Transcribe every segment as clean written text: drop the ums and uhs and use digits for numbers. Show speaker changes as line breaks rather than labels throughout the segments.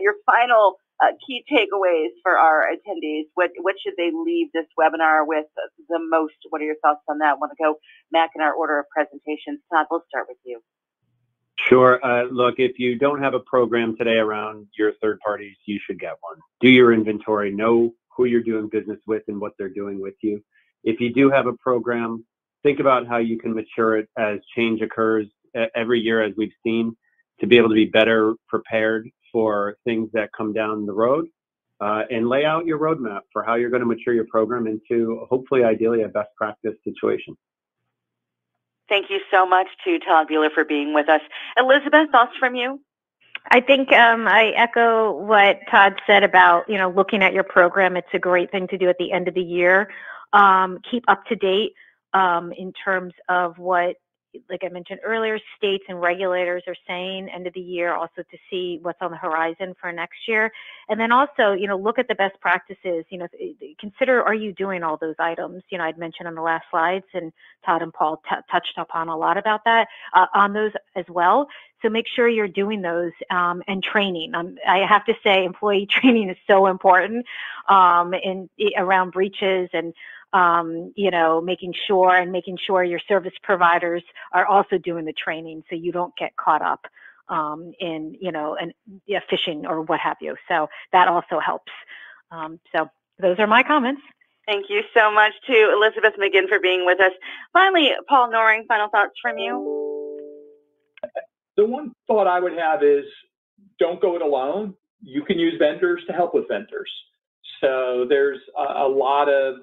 your final key takeaways for our attendees. What should they leave this webinar with the most? What are your thoughts on that? I want to go back in our order of presentations. Todd, we'll start with you.
Sure. Look, if you don't have a program today around your third parties, you should get one. Do your inventory, know who you're doing business with and what they're doing with you. If you do have a program, think about how you can mature it as change occurs every year, as we've seen, to be able to be better prepared for things that come down the road, and lay out your roadmap for how you're going to mature your program into, hopefully, ideally, a best practice situation.
Thank you so much to Todd Boehler for being with us. Elizabeth, thoughts from you?
I think I echo what Todd said about, looking at your program. It's a great thing to do at the end of the year. Keep up to date in terms of what, like I mentioned earlier, states and regulators are saying end of the year, also to see what's on the horizon for next year. And then also, look at the best practices, consider, are you doing all those items? I'd mentioned on the last slides, and Todd and Paul touched upon a lot about that on those as well. So make sure you're doing those and training. I have to say employee training is so important around breaches and making sure your service providers are also doing the training so you don't get caught up in, phishing or what have you. So that also helps. So those are my comments.
Thank you so much to Elizabeth McGinn for being with us. Finally, Paul Noring, final thoughts from you?
The one thought I would have is don't go it alone. You can use vendors to help with vendors. So there's a lot of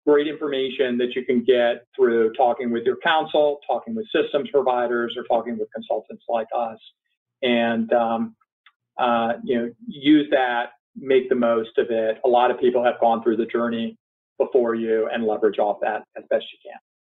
great information that you can get through talking with your counsel, talking with systems providers, or talking with consultants like us. And, use that, make the most of it. A lot of people have gone through the journey before you and leverage off that as best you can.